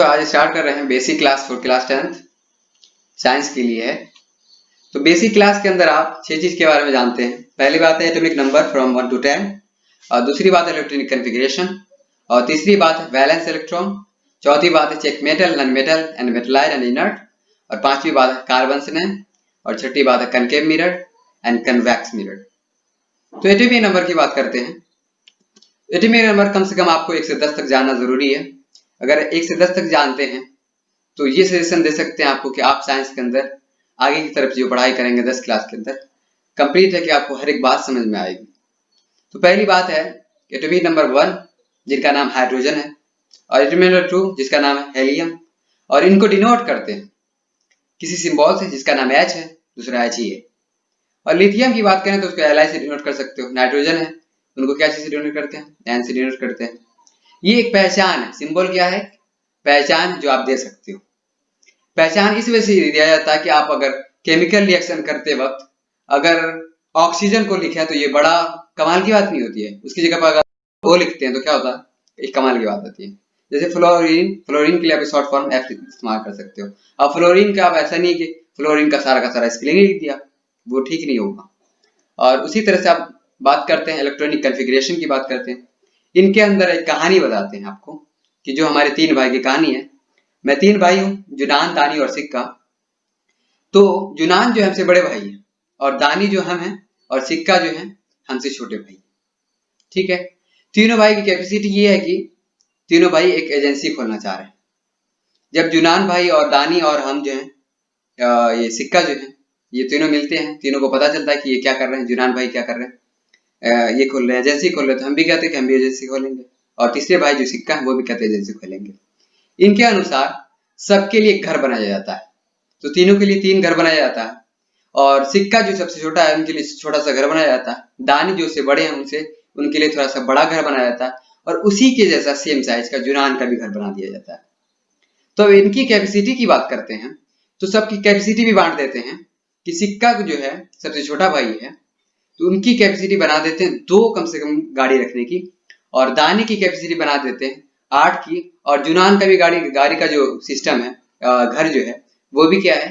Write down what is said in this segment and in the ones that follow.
तो आज स्टार्ट कर रहे हैं basic class for class 10th science के लिए है। तो बेसिक क्लास के अंदर आप 6 चीज के बारे में जानते हैं। पहली बात है एटॉमिक नंबर फ्रॉम 1 to 10, और दूसरी बात है इलेक्ट्रॉनिक कॉन्फ़िगरेशन, और तीसरी बात है वैलेंस इलेक्ट्रॉन, चौथी बात है check metal, non metal and metalloid and inert, और पांचवी बात है कार्बन ने, और छठी बात है concave mirror and convex mirror. तो एटॉमिक नंबर की बात करते हैं। एटॉमिक नंबर कम से कम आपको 1 से 10 तक जानना जरूरी है। अगर 1 से 10 तक जानते हैं तो ये सजेशन दे सकते हैं आपको कि आप साइंस के अंदर आगे की तरफ जो पढ़ाई करेंगे 10 क्लास के अंदर कंप्लीट है कि आपको हर एक बात समझ में आएगी। तो पहली बात है एटॉमिक नंबर 1 जिनका नाम हाइड्रोजन है, और एटॉमिक नंबर 2 जिसका नाम है हेलियम, और इनको डिनोट करते हैं किसी सिंबल से जिसका नाम H है, दूसरा He है। और लिथियम की बात करें तो उसको Li से डिनोट कर सकते हो। नाइट्रोजन है, उनको क्या चीज से डिनोट करते हैं? N से डिनोट करते हैं। ये एक पहचान है, सिंबल क्या है? पहचान जो आप दे सकते हो। पहचान इस वजह से दिया जाता है कि आप अगर केमिकल रिएक्शन करते वक्त अगर ऑक्सीजन को लिखे तो ये बड़ा कमाल की बात नहीं होती है, उसकी जगह पर अगर O लिखते हैं तो क्या होता है? एक कमाल की बात होती है। जैसे फ्लोरीन, फ्लोरीन के लिए आप शॉर्ट फॉर्म F इस्तेमाल कर सकते हो। अब फ्लोरीन का आप ऐसा नहीं कि फ्लोरीन का सारा स्पेलिंग लिख दिया, वो ठीक नहीं होगा। और उसी तरह से आप बात करते हैं इलेक्ट्रॉनिक कॉन्फ़िगरेशन की बात करते हैं। इनके अंदर एक कहानी बताते हैं आपको कि जो हमारे 3 भाई की कहानी है। मैं 3 भाई हूँ, जुनान, दानी और सिक्का। तो जुनान जो हमसे बड़े भाई है, और दानी जो हम हैं, और सिक्का जो है हमसे छोटे भाई। ठीक है, तीनों भाई की कैपेसिटी ये है कि तीनों भाई एक एजेंसी खोलना चाह रहे हैं। जब जुनान भाई और दानी और हम जो है ये सिक्का जो है ये तीनों मिलते हैं, तीनों को पता चलता है कि ये क्या कर रहे हैं, जुनान भाई क्या कर रहे हैं, ये खोल रहे हैं, एजेंसी खोल रहे हैं। तो हम भी कहते हैं कि हम भी एजेंसी खोलेंगे, और तीसरे भाई जो सिक्का है वो भी कहते हैं एजेंसी खोलेंगे। इनके अनुसार सबके लिए एक घर बनाया जाता है। तो तीनों के लिए 3 घर बनाया जाता है, और सिक्का जो सबसे छोटा है उनके लिए छोटा सा घर बनाया जाता है। दानी जो से बड़े हैं उनसे उनके लिए थोड़ा सा बड़ा घर बनाया जाता है, और उसी के जैसा सेम साइज का जुनान का भी घर बना दिया जाता है। तो इनकी कैपेसिटी की बात करते हैं तो सबकी कैपेसिटी भी बांट देते हैं कि सिक्का जो है सबसे छोटा भाई है तो उनकी कैपेसिटी बना देते हैं 2 कम से कम गाड़ी रखने की, और दानी की कैपेसिटी बना देते हैं 8 की, और जुनान का भी गाड़ी का जो सिस्टम है घर जो है वो भी क्या है,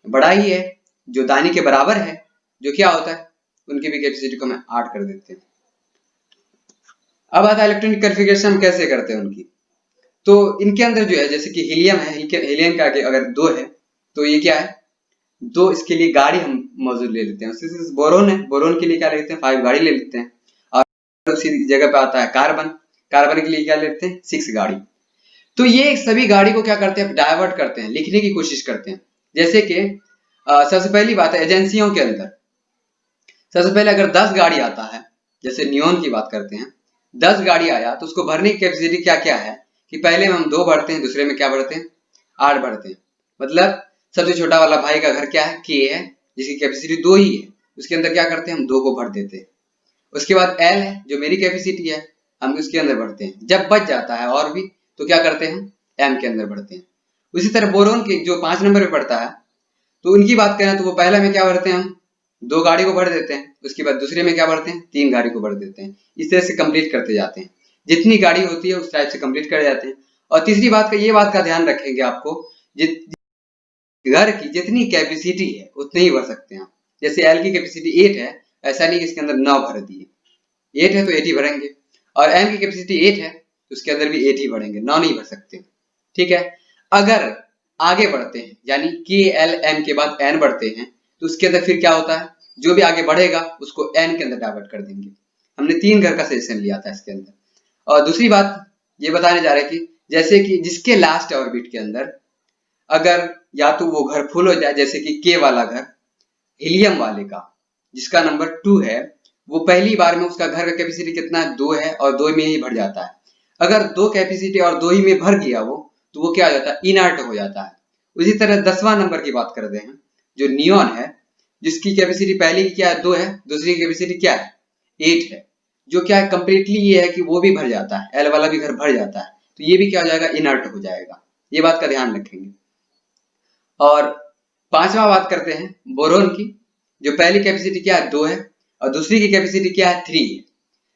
बड़ा ही है, जो दानी के बराबर है। जो क्या होता है, उनकी भी कैपेसिटी को हम 8 कर देते हैं। अब आता है इलेक्ट्रॉनिक कॉन्फ़िगरेशन कैसे करते हैं उनकी। तो इनके अंदर जो है जैसे कि हीलियम है, हीलियम का आगे अगर 2 है तो ये क्या है 2, इसके लिए गाड़ी हम मौजूद ले लेते हैं। बोरोन है, बोरोन के लिए क्या लेते हैं 5 गाड़ी ले लेते हैं। और उसी जगह पे आता है कार्बन, कार्बन के लिए क्या लेते हैं 6 गाड़ी। तो ये सभी गाड़ी को क्या करते हैं, डाइवर्ट करते हैं, लिखने की कोशिश करते हैं। जैसे कि सबसे पहली बात है एजेंसियों के अंदर सबसे पहले अगर 10 गाड़ी आता है, जैसे नियोन की बात करते हैं, 10 गाड़ी आया तो उसको भरने की कैपेसिटी क्या क्या है कि पहले में हम 2 भरते हैं, दूसरे में क्या भरते हैं 8 भरते हैं। मतलब सबसे छोटा वाला भाई का घर क्या है K है, जिसकी कैपेसिटी 2 ही है, उसके अंदर क्या करते हैं हम 2 को भर देते हैं। उसके बाद L है जो मेरी कैपेसिटी है, हम उसके अंदर भरते हैं। जब बच जाता है और भी तो क्या करते हैं M के अंदर भरते हैं। उसी तरह बोरोन के जो 5 नंबर पे पड़ता है तो उनकी बात करें तो वो पहला में क्या भरते हैं हम 2 गाड़ी को भर देते हैं, उसके बाद दूसरे में क्या भरते हैं 3 गाड़ी को भर देते हैं। इस तरह से कंप्लीट करते जाते हैं, जितनी गाड़ी होती है उस टाइप से कंप्लीट कर जाते हैं। और तीसरी बात का ये बात का ध्यान रखेंगे आपको, घर की जितनी कैपेसिटी है उतने ही भर सकते हैं आप। जैसे L की कैपेसिटी 8 है, ऐसा नहीं कि इसके अंदर 9 भर दिए। 8 है तो 8 ही भरेंगे, और M की कैपेसिटी 8 है तो उसके अंदर भी 8 ही भरेंगे, 9 नहीं भर सकते। ठीक है, अगर आगे बढ़ते हैं यानी K L M के बाद N बढ़ते हैं तो उसके अंदर फिर क्या होता है, जो भी आगे बढ़ेगा उसको N के अंदर डाइवर्ट कर देंगे। हमने 3 घर का सजेशन लिया था इसके अंदर। और दूसरी बात ये बताने जा रहे हैं कि जैसे कि जिसके लास्ट ऑर्बिट के अंदर अगर या तो वो घर फुल हो जाए, जैसे कि K वाला घर हीलियम वाले का जिसका नंबर 2 है, वो पहली बार में उसका घर का कैपेसिटी कितना है 2 है, और 2 में ही भर जाता है। अगर 2 कैपेसिटी और 2 ही में भर गया वो तो वो क्या हो जाता है इनर्ट हो जाता है। उसी तरह 10वां नंबर की बात करते हैं जो नियोन है, जिसकी कैपेसिटी पहली की क्या है 2 है, दूसरी की कैपेसिटी क्या है 8 है, जो क्या है कंप्लीटली ये है कि वो भी भर जाता है, L वाला भी घर भर जाता है, तो ये भी क्या हो जाएगा इनर्ट हो जाएगा। ये बात का ध्यान रखेंगे। और 5वां बात करते हैं बोरोन की, जो पहली कैपेसिटी क्या है 2 है, और दूसरी की कैपेसिटी क्या है 3 है।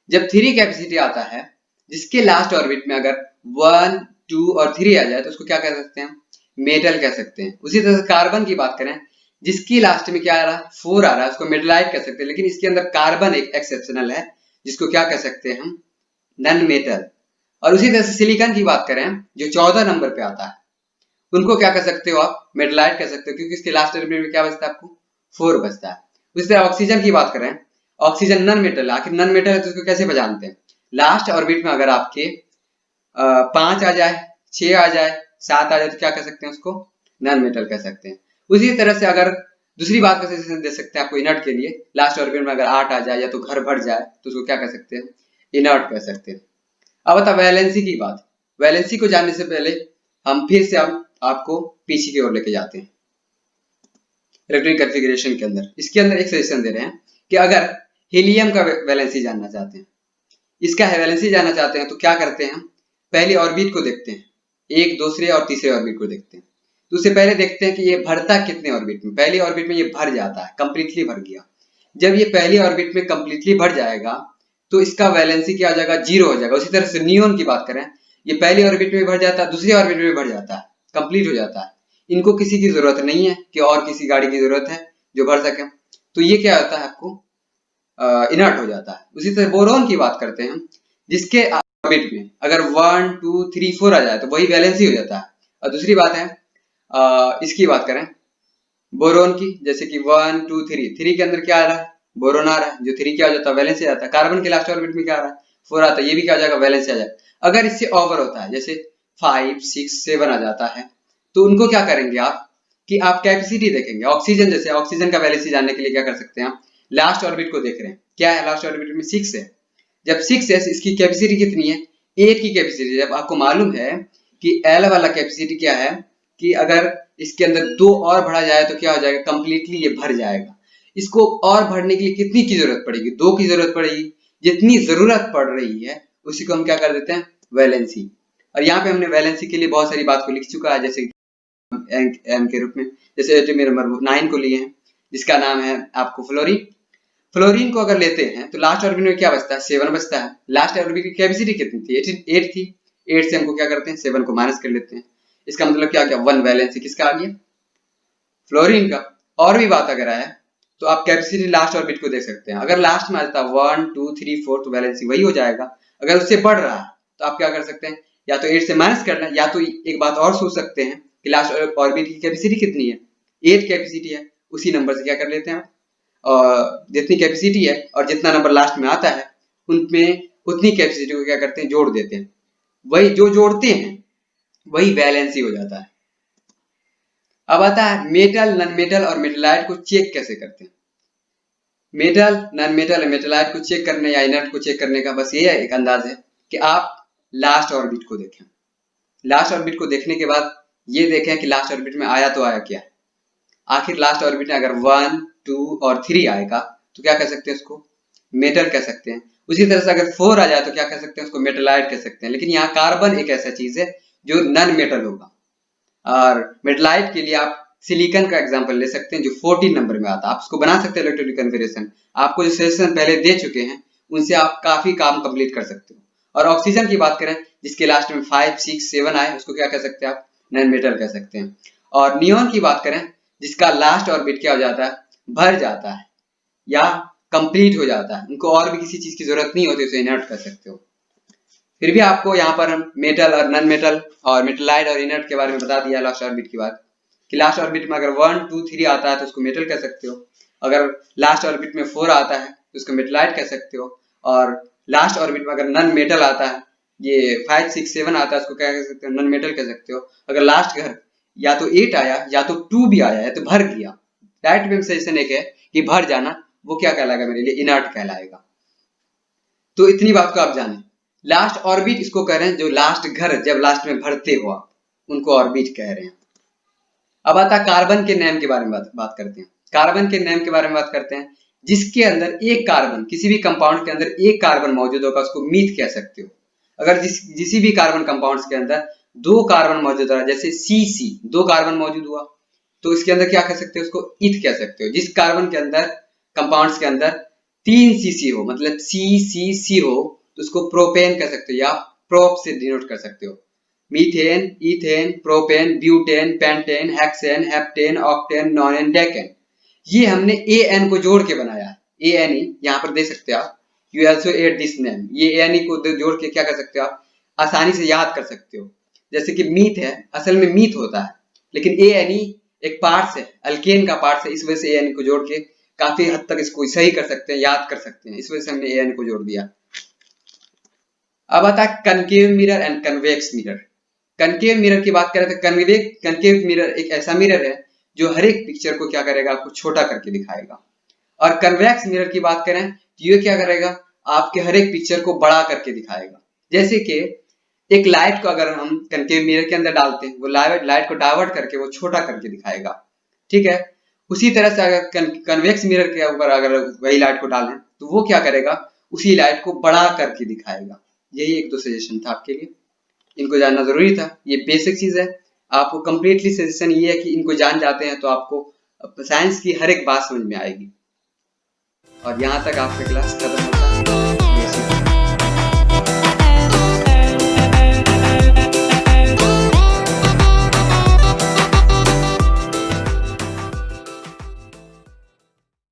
जब 3 कैपेसिटी आता है जिसके लास्ट ऑर्बिट में अगर 1 2 और 3 आ जाए तो उसको क्या कह सकते हैं, मेटल कह सकते हैं। उसी तरह से कार्बन की बात करें, जिसकी लास्ट में क्या आ रहा है, 4 आ रहा है, उसको मेटलाइट कह सकते हैं। लेकिन इसके अंदर कार्बन एक एक्सेप्शनल है, जिसको क्या कह सकते हैं हम, नन मेटल। और उसी तरह से सिलिकॉन की बात करें, जो 14 नंबर पे आता है, उनको क्या कह सकते हो आप, मेटलाइट कह सकते हो, क्योंकि इसके लास्ट एलिमेंट में क्या बचता है आपको, 4 बचता है। उसी तरह ऑक्सीजन की बात करें, ऑक्सीजन नन मेटल, आखिर नन मेटल है तो उसको कैसे पहचानते हैं, लास्ट ऑर्बिट में अगर आपके 5 आ जाए, 6 आ जाए, 7 आ जाए तो क्या कह सकते हैं उसको, नन मेटल कह सकते हैं। उसी तरह से अगर दूसरी बात का सजेशन दे सकते हैं आपको इनर्ट के लिए, लास्ट ऑर्बिट में अगर 8 आ जाए या तो घर भर जाए तो उसको क्या कह सकते हैं, इनर्ट कह सकते हैं। अब बता वैलेंसी की बात। वैलेंसी को जानने से पहले हम फिर से हम आपको पीछे की ओर लेके जाते हैं इलेक्ट्रॉनिक कॉन्फ़िगरेशन के अंदर। इसके अंदर एक सजेशन दे रहे हैं कि अगर हीलियम का वैलेंसी जानना चाहते हैं, इसका वैलेंसी जानना चाहते हैं तो क्या करते हैं, हम पहले ऑर्बिट को देखते हैं, एक दूसरे और तीसरे ऑर्बिट को देखते हैं। तो उससे पहले देखते हैं कि ये भरता कितने ऑर्बिट में। पहली ऑर्बिट में ये भर जाता है, कंप्लीटली भर गया। जब ये पहली ऑर्बिट में कंप्लीटली भर जाएगा तो इसका वैलेंसी क्या हो जाएगा, 0 हो जाएगा। उसी तरह से नियोन की बात करें, ये पहली ऑर्बिट में भर जाता है, दूसरी ऑर्बिट में भर जाता है, कंप्लीट हो जाता है। इनको किसी की जरूरत नहीं है कि और किसी गाड़ी की जरूरत है जो भर सके, तो ये क्या होता है आपको, इनर्ट हो जाता है। उसी तरह बोरोन की बात करते हैं, जिसके ऑर्बिट में अगर 1 2 3 4 आ जाए तो वही वैलेंसी हो जाता है। और दूसरी बात है इसकी बात करें बोरोन की, जैसे कि 1 2 3 के अंदर क्या आ रहा है, बोरोन आ रहा है, जो 3 क्या हो जाता है, वैलेंसी आ जाता है। कार्बन के लास्ट ऑर्बिट में क्या आ रहा है, 4 आता है, ये भी क्या हो जाएगा, वैलेंसी आ जाएगा। अगर इससे ओवर होता है, जैसे 5 6 7 आ जाता है, तो उनको क्या करेंगे आप, कि आप कैपेसिटी देखेंगे। ऑक्सीजन, जैसे ऑक्सीजन का वैलेंसी जानने के लिए क्या कर सकते हैं आप, लास्ट ऑर्बिट को देख रहे हैं, क्या है लास्ट ऑर्बिट में 6 है। जब 6 है इसकी कैपेसिटी कितनी है, 8 की कैपेसिटी। जब आपको मालूम है कि एल वाला कैपेसिटी क्या है, कि अगर इसके अंदर 2 और भरा जाए तो क्या हो जाएगा, कंप्लीटली ये भर जाएगा। इसको और भरने के लिए कितनी की जरूरत पड़ेगी, 2 की जरूरत पड़ेगी। जितनी जरूरत पड़ रही है उसी को हम क्या कर देते हैं, वैलेंसी। और यहाँ पे हमने वैलेंसी के लिए बहुत सारी बात को लिख चुका है, जैसे एम के रूप में। जैसे एटॉमिक नंबर 9 को लिए हैं, जिसका नाम है आपको फ्लोरीन। फ्लोरीन को अगर लेते हैं तो लास्ट ऑर्बिट में क्या बचता है, 7 बचता है। लास्ट ऑर्बिट की कैपेसिटी कितनी थी, 8 थी। 8 से हमको क्या करते हैं, 7 को माइनस कर लेते हैं। इसका मतलब क्या क्या, 1 वैलेंसी किसका आ गया, फ्लोरीन का। और भी बात अगर आए तो आप कैपेसिटी लास्ट ऑर्बिट को देख सकते हैं। अगर लास्ट में आ जाता 1 2 3 4 तो वैलेंसी वही हो जाएगा। अगर उससे बढ़ रहा है तो आप क्या कर सकते हैं, या तो 8 से माइनस करना, या तो एक बात और सोच सकते हैं कि लास्ट ऑर्बिट की कैपेसिटी कितनी है, 8 कैपेसिटी है, उसी नंबर से क्या कर लेते हैं आप, और जितनी कैपेसिटी है और जितना नंबर लास्ट में आता है उनमें उतनी कैपेसिटी को क्या करते हैं, जोड़ देते हैं। वही जो जोड़ते हैं वही वैलेंसी हो जाता है। अब आता है मेटल, नन मेटल और मेटेलाइट को चेक कैसे करते हैं। मेटल, नन मेटल और मेटेलाइट को चेक करने या इनर्ट को चेक करने का बस ये एक अंदाज है कि आप लास्ट ऑर्बिट को देखें। लास्ट ऑर्बिट को देखने के बाद ये देखें कि लास्ट ऑर्बिट में आया तो आया क्या। आखिर लास्ट ऑर्बिट में अगर 1 2 और 3 आएगा तो क्या कह सकते हैं उसको, मेटल कह सकते हैं। उसी तरह से अगर 4 आ जाए तो क्या कह सकते हैं उसको, मेटेलाइट कह सकते हैं। लेकिन यहाँ कार्बन एक ऐसा चीज है जो नन मेटल होगा। और मेटलाइट के लिए आप सिलिकॉन का एग्जांपल ले सकते हैं, जो 14 नंबर में आता है। आप उसको बना सकते हैं इलेक्ट्रॉनिक कन्फिगरेशन। आपको जो सजेशन पहले दे चुके हैं उनसे आप काफी काम कंप्लीट कर सकते हो। और ऑक्सीजन की बात करें, जिसके लास्ट में 5 6 7 आए, उसको क्या कह सकते हैं आप, नन मेटल कह सकते हैं। और नियोन की बात करें, जिसका लास्ट ऑर्बिट क्या हो जाता है, भर जाता है या कंप्लीट हो जाता है, उनको और भी किसी चीज की जरूरत नहीं होती, उसे इनर्ट कर सकते हो। फिर भी आपको यहाँ पर हम मेटल और नन मेटल और मेटेलाइट और इनर्ट के बारे में बता दिया लास्ट ऑर्बिट की बात, कि लास्ट ऑर्बिट में अगर 1 2 3 आता है तो उसको मेटल कह सकते हो। अगर लास्ट ऑर्बिट में 4 आता है तो उसको मेटेलाइट कह सकते हो। और लास्ट ऑर्बिट में अगर नन मेटल आता है, ये 5 6 7 आता है, उसको क्या कह सकते हो, नन मेटल कह सकते हो। अगर लास्ट घर या तो 8 आया या तो 2 भी आया है तो भर गया, डायरेक्ट में सजेशन एक है कि भर जाना, वो क्या कहलाएगा मेरे लिए, इनर्ट कहलाएगा। तो इतनी बात को आप जाने। लास्ट ऑर्बिट इसको कह रहे हैं जो लास्ट घर जब लास्ट में भरते हो आप, उनको ऑर्बिट कह रहे हैं। अब आता है कार्बन के नेम के बारे में बात करते हैं। कार्बन के नेम के बारे में बात करते हैं, जिसके अंदर एक कार्बन, किसी भी कंपाउंड के अंदर एक कार्बन मौजूद होगा उसको मीथ कह सकते हो। अगर किसी भी कार्बन कंपाउंड्स के अंदर 2 कार्बन मौजूद रहा, जैसे सी 2 कार्बन मौजूद हुआ, तो इसके अंदर क्या कह सकते हो, उसको ईथ कह सकते हो। जिस कार्बन के अंदर, कंपाउंड्स के अंदर 3 सीसी हो, मतलब सी हो, तो उसको प्रोपेन कह सकते हो या प्रोप से डिनोट कर सकते हो। Methane, ethane, propane, butane, pentane, hexane, heptane, octane, nonane, decane. ये हमने AN को जोड़ के बनाया है। ANE यहाँ पर दे सकते हो आप। You also add this name. ये ANE को जोड़ के क्या कर सकते हो आप, आसानी से याद कर सकते हो। जैसे कि मीथ है, असल में मीथ होता है, लेकिन ANE एक पार्ट्स है, अल्केन का पार्ट्स है, इस वजह से ANE को जोड़ के काफी हद तक इसको सही कर सकते हैं, याद कर सकते हैं, इस वजह से हमने AN को जोड़ दिया। अब आता है concave mirror and convex mirror. Concave mirror की बात करें तो कनकेव मिरर एक ऐसा मिरर है जो हर एक पिक्चर को क्या करेगा, आपको छोटा करके दिखाएगा। और कन्वेक्स मिरर की बात करें तो ये क्या करेगा, आपके हर एक पिक्चर को बड़ा करके दिखाएगा। जैसे कि एक लाइट को अगर हम कनकेव मिरर के अंदर डालते हैं, वो लाइट को डाइवर्ट करके वो छोटा करके दिखाएगा, ठीक है। उसी तरह से अगर कन्वेक्स मिरर के ऊपर अगर वही लाइट को डालें तो वो क्या करेगा, उसी लाइट को बड़ा करके दिखाएगा। यही एक दो सजेशन था आपके लिए, इनको जानना जरूरी था। ये बेसिक चीज है, आपको कंप्लीटली सजेशन ये है कि इनको जान जाते हैं तो आपको साइंस की हर एक बात समझ में आएगी। और यहाँ तक आपका क्लास खत्म हो